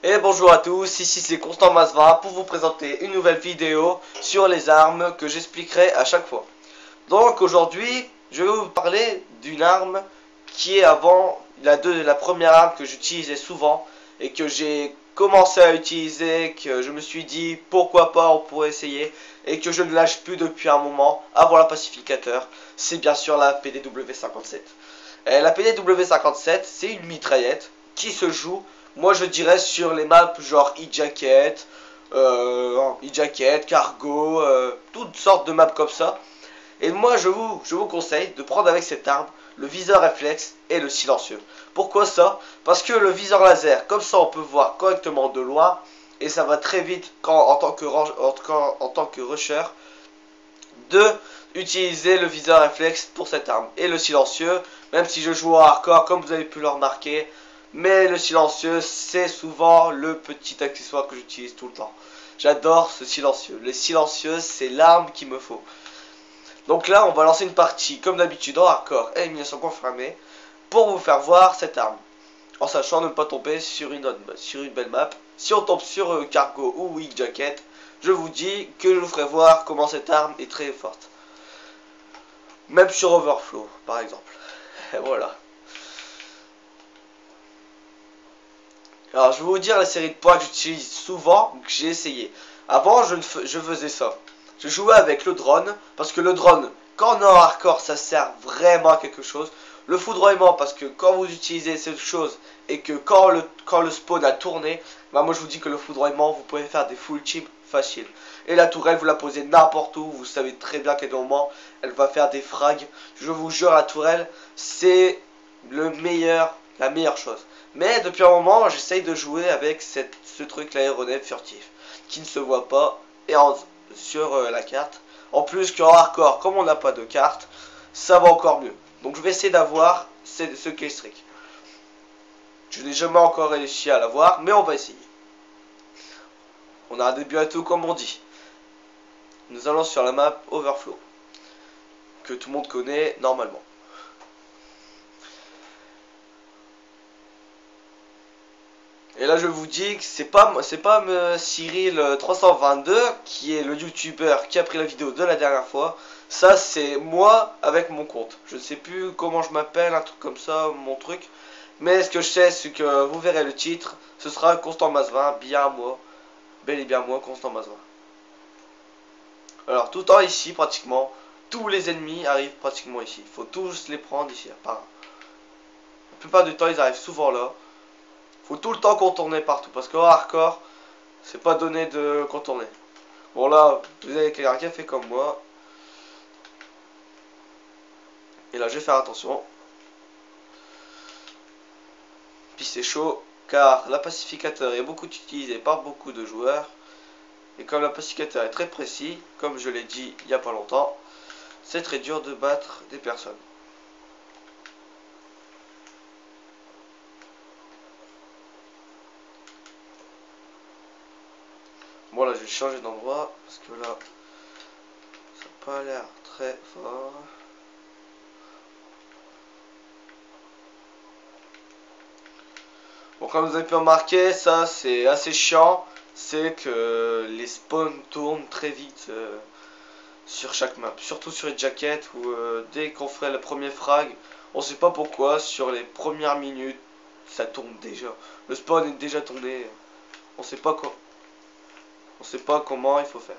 Et bonjour à tous, ici c'est Constant Masva pour vous présenter une nouvelle vidéo sur les armes que j'expliquerai à chaque fois. Donc aujourd'hui, je vais vous parler d'une arme qui est avant la première arme que j'utilisais souvent et que j'ai commencé à utiliser, que je me suis dit pourquoi pas on pourrait essayer et que je ne lâche plus depuis un moment avant la pacificateur. C'est bien sûr la PDW-57. La PDW-57 c'est une mitraillette qui se joue, moi je dirais, sur les maps genre e-jacket, cargo, toutes sortes de maps comme ça. Et moi je vous conseille de prendre avec cette arme le viseur réflexe et le silencieux. Pourquoi ça? Parce que le viseur laser, comme ça on peut voir correctement de loin et ça va très vite en tant que rusher de utiliser le viseur réflexe pour cette arme. Et le silencieux, même si je joue en hardcore comme vous avez pu le remarquer, mais le silencieux c'est souvent le petit accessoire que j'utilise tout le temps. J'adore ce silencieux. Le silencieux c'est l'arme qu'il me faut. Donc là on va lancer une partie comme d'habitude en hardcore et élimination confirmée pour vous faire voir cette arme. En sachant ne pas tomber sur une belle map. Si on tombe sur cargo ou weak jacket, je vous dis que je vous ferai voir comment cette arme est très forte. Même sur Overflow, par exemple. Et voilà. Alors, je vais vous dire la série de points que j'utilise souvent, que j'ai essayé. Avant, je faisais ça. Je jouais avec le drone, parce que le drone, quand on est en hardcore, ça sert vraiment à quelque chose. Le foudroiement, parce que quand vous utilisez cette chose, et que quand le spawn a tourné, bah moi je vous dis que le foudroiement, vous pouvez faire des full chips facile. Et la tourelle, vous la posez n'importe où, vous savez très bien qu'à un moment, elle va faire des frags. Je vous jure, la tourelle, c'est la meilleure chose. Mais depuis un moment, j'essaye de jouer avec ce truc, l'aéronef furtif, qui ne se voit pas sur la carte. En plus qu'en hardcore, comme on n'a pas de carte, ça va encore mieux. Donc je vais essayer d'avoir ce killstreak. Je n'ai jamais encore réussi à l'avoir, mais on va essayer. On a un début à tout comme on dit. Nous allons sur la map Overflow, que tout le monde connaît normalement. Et là je vous dis que c'est pas Cyril322 qui est le youtubeur qui a pris la vidéo de la dernière fois. Ça c'est moi avec mon compte. Je ne sais plus comment je m'appelle, un truc comme ça, mon truc. Mais ce que je sais c'est que vous verrez le titre. Ce sera Constant Masvin, bien moi. Bel et bien moi, Constant Masvin. Alors tout le temps ici pratiquement. Tous les ennemis arrivent pratiquement ici. Il faut tous les prendre ici, par un. La plupart du temps ils arrivent souvent là. Faut tout le temps contourner partout. Parce qu'en hardcore, c'est pas donné de contourner. Bon là, vous avez quelqu'un qui a fait comme moi. Et là, je vais faire attention. Puis c'est chaud, car la pacificateur est beaucoup utilisé par beaucoup de joueurs. Et comme la pacificateur est très précis, comme je l'ai dit il n'y a pas longtemps, c'est très dur de battre des personnes. Bon là je vais changer d'endroit parce que là ça n'a pas l'air très fort. Bon, comme vous avez pu remarquer, ça c'est assez chiant, c'est que les spawns tournent très vite sur chaque map, surtout sur les jackets où dès qu'on ferait le premier frag, on sait pas pourquoi, sur les premières minutes ça tourne déjà. Le spawn est déjà tourné, on sait pas quoi. On sait pas comment il faut faire.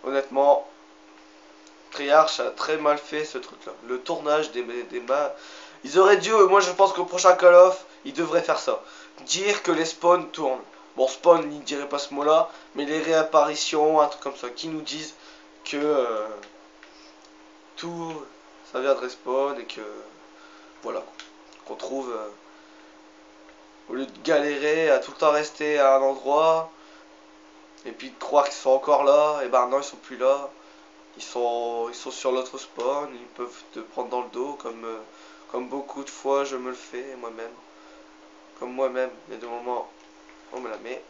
Honnêtement, Treyarch a très mal fait ce truc là. Le tournage des maps. Ils auraient dû, moi je pense qu'au prochain Call of, ils devraient faire ça. Dire que les spawns tournent. Bon, spawn, ils ne diraient pas ce mot là, mais les réapparitions, un truc comme ça, qui nous disent que tout ça vient de respawn et que voilà, qu'on trouve au lieu de galérer à tout le temps rester à un endroit et puis de croire qu'ils sont encore là, et ben non, ils sont plus là. Ils sont sur l'autre spawn, ils peuvent te prendre dans le dos comme beaucoup de fois je me le fais moi-même. Comme moi-même, il y a des moments on me la met.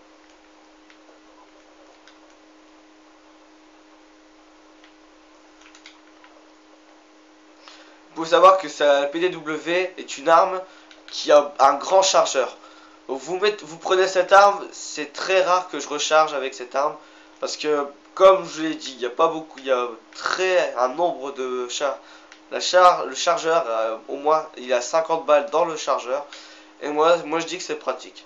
Il faut savoir que la PDW est une arme qui a un grand chargeur. Donc vous prenez cette arme, c'est très rare que je recharge avec cette arme. Parce que, comme je l'ai dit, il n'y a pas beaucoup, il y a un nombre de chars. Le chargeur, au moins, il a 50 balles dans le chargeur. Et moi je dis que c'est pratique.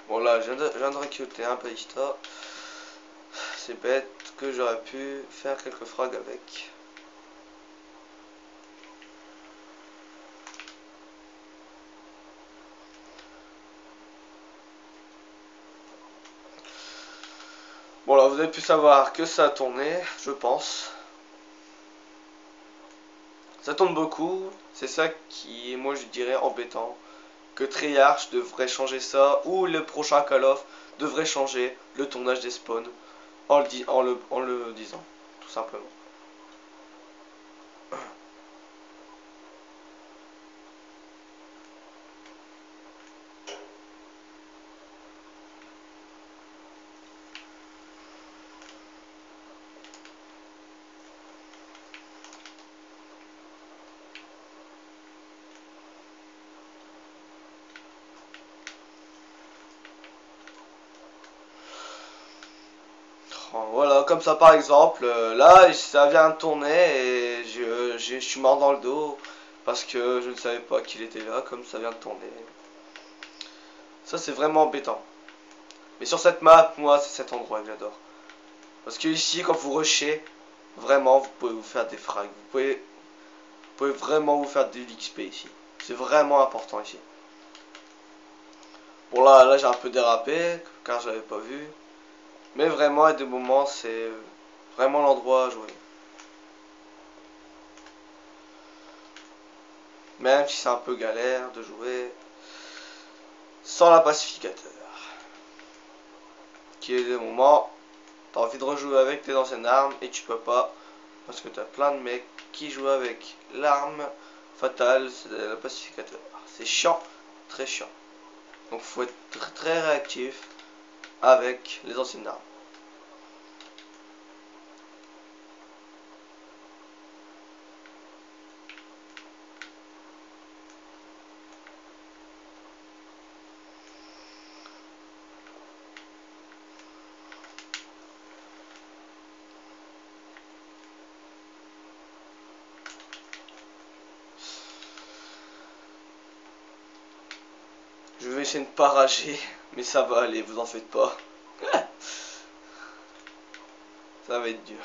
Bon là, je viens de recruter un ballista. C'est bête que j'aurais pu faire quelques frags avec. Bon là, vous avez pu savoir que ça a tourné, je pense. Ça tourne beaucoup, c'est ça qui est, moi je dirais, embêtant. Que Treyarch devrait changer ça, ou le prochain Call of devrait changer le tournage des spawns en le disant, tout simplement. Voilà, comme ça par exemple, là ça vient de tourner et je suis mort dans le dos parce que je ne savais pas qu'il était là, comme ça vient de tourner. Ça c'est vraiment embêtant. Mais sur cette map, moi c'est cet endroit que j'adore. Parce que ici, quand vous rushez, vraiment vous pouvez vous faire des frags. Vous pouvez vraiment vous faire de l'XP ici. C'est vraiment important ici. Bon là j'ai un peu dérapé car j'avais pas vu. Mais vraiment à des moments c'est vraiment l'endroit à jouer. Même si c'est un peu galère de jouer sans la pacificateur. Qui est des moments, t'as envie de rejouer avec tes anciennes armes et tu peux pas. Parce que t'as plein de mecs qui jouent avec l'arme fatale, c'est la pacificateur. C'est chiant, très chiant. Donc faut être très réactif avec les anciennes armes. Je vais essayer de ne pas rager, mais ça va aller, vous en faites pas. Ça va être dur.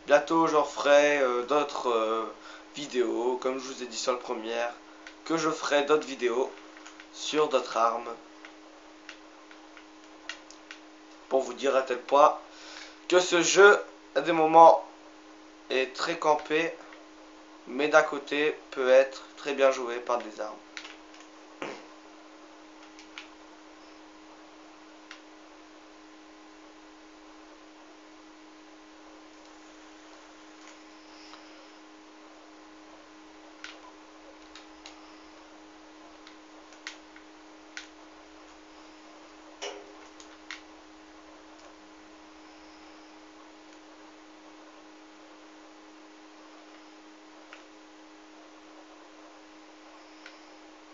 Bientôt j'en ferai d'autres vidéos, comme je vous ai dit sur la première, que je ferai d'autres vidéos sur d'autres armes pour vous dire à tel point que ce jeu, à des moments, est très campé, mais d'un côté peut être très bien joué par des armes.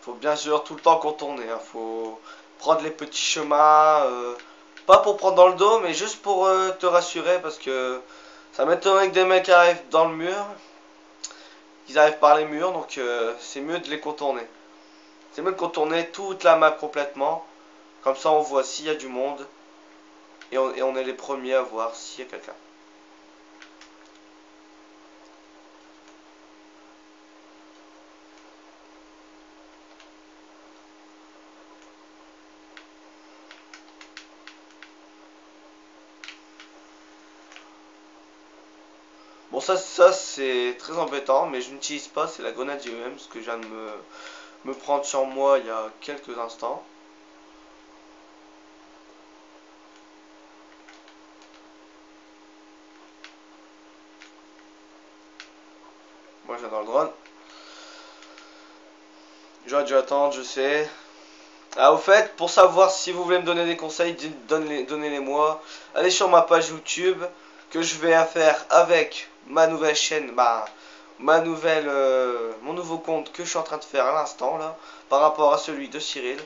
Faut bien sûr tout le temps contourner, hein. Faut prendre les petits chemins, pas pour prendre dans le dos, mais juste pour te rassurer, parce que ça m'étonnerait que des mecs arrivent dans le mur, qu'ils arrivent par les murs, donc c'est mieux de les contourner. C'est mieux de contourner toute la map complètement, comme ça on voit s'il y a du monde, et on est les premiers à voir s'il y a quelqu'un. Bon Bon, ça c'est très embêtant, mais je n'utilise pas, c'est la grenade IEM, ce que je viens de me prendre sur moi il y a quelques instants. Moi, je viens dans le drone. J'aurais dû attendre, je sais. Ah, au fait, pour savoir si vous voulez me donner des conseils, donnez-les-moi. Allez sur ma page YouTube que je vais faire avec ma nouvelle chaîne, mon nouveau compte que je suis en train de faire à l'instant là, par rapport à celui de Cyril.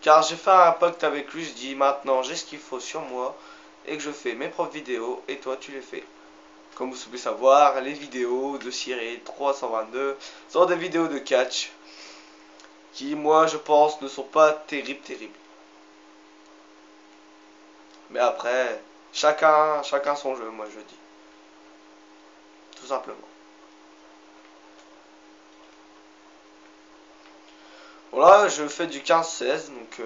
Car j'ai fait un pacte avec lui, je dis maintenant j'ai ce qu'il faut sur moi et que je fais mes propres vidéos et toi tu les fais. Comme vous pouvez savoir, les vidéos de Cyril 322 sont des vidéos de catch qui, moi, je pense, ne sont pas terribles. Mais après, chacun son jeu, moi, je dis. Tout simplement. Voilà, je fais du 15-16, donc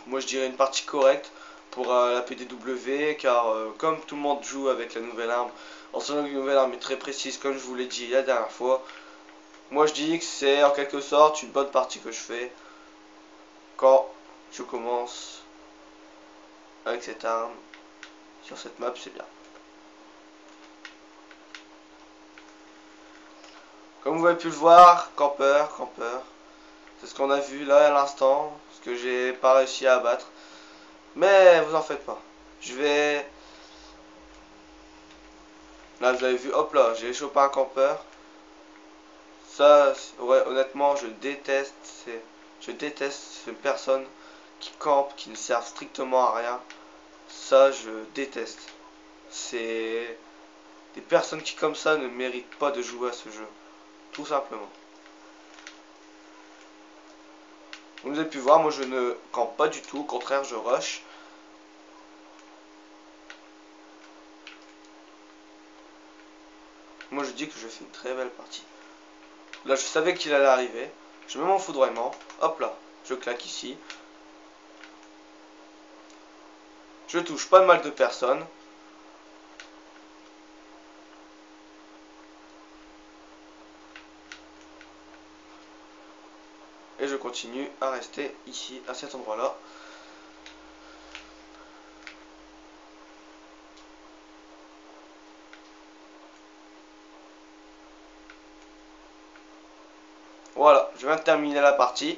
moi, je dirais une partie correcte pour la PDW, car comme tout le monde joue avec la nouvelle arme, en sachant que la nouvelle arme est très précise, comme je vous l'ai dit la dernière fois, moi, je dis que c'est en quelque sorte une bonne partie que je fais quand je commence avec cette arme sur cette map, c'est bien. Comme vous avez pu le voir, campeur, c'est ce qu'on a vu là à l'instant, ce que j'ai pas réussi à abattre. Mais vous en faites pas. Je vais... Là vous avez vu, hop là, j'ai chopé un campeur. Ça, ouais, honnêtement, je déteste ces personnes qui campent, qui ne servent strictement à rien. Ça, je déteste. C'est... Des personnes qui comme ça ne méritent pas de jouer à ce jeu. Tout simplement. Vous avez pu voir, moi je ne campe pas du tout, au contraire je rush. Moi je dis que je fais une très belle partie. Là je savais qu'il allait arriver. Je mets mon foudroiement. Hop là. Je claque ici. Je touche pas mal de personnes. Et je continue à rester ici, à cet endroit là. Voilà, je viens de terminer la partie.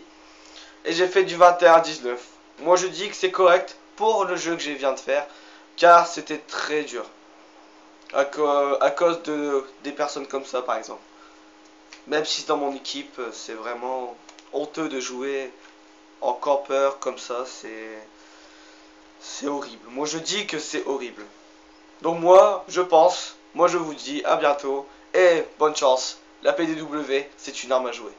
Et j'ai fait du 21-19. Moi je dis que c'est correct pour le jeu que je viens de faire. Car c'était très dur. À cause des personnes comme ça par exemple. Même si dans mon équipe c'est vraiment honteux de jouer en campeur comme ça. C'est horrible. Moi je dis que c'est horrible. Donc moi je vous dis à bientôt. Et bonne chance. La PDW c'est une arme à jouer.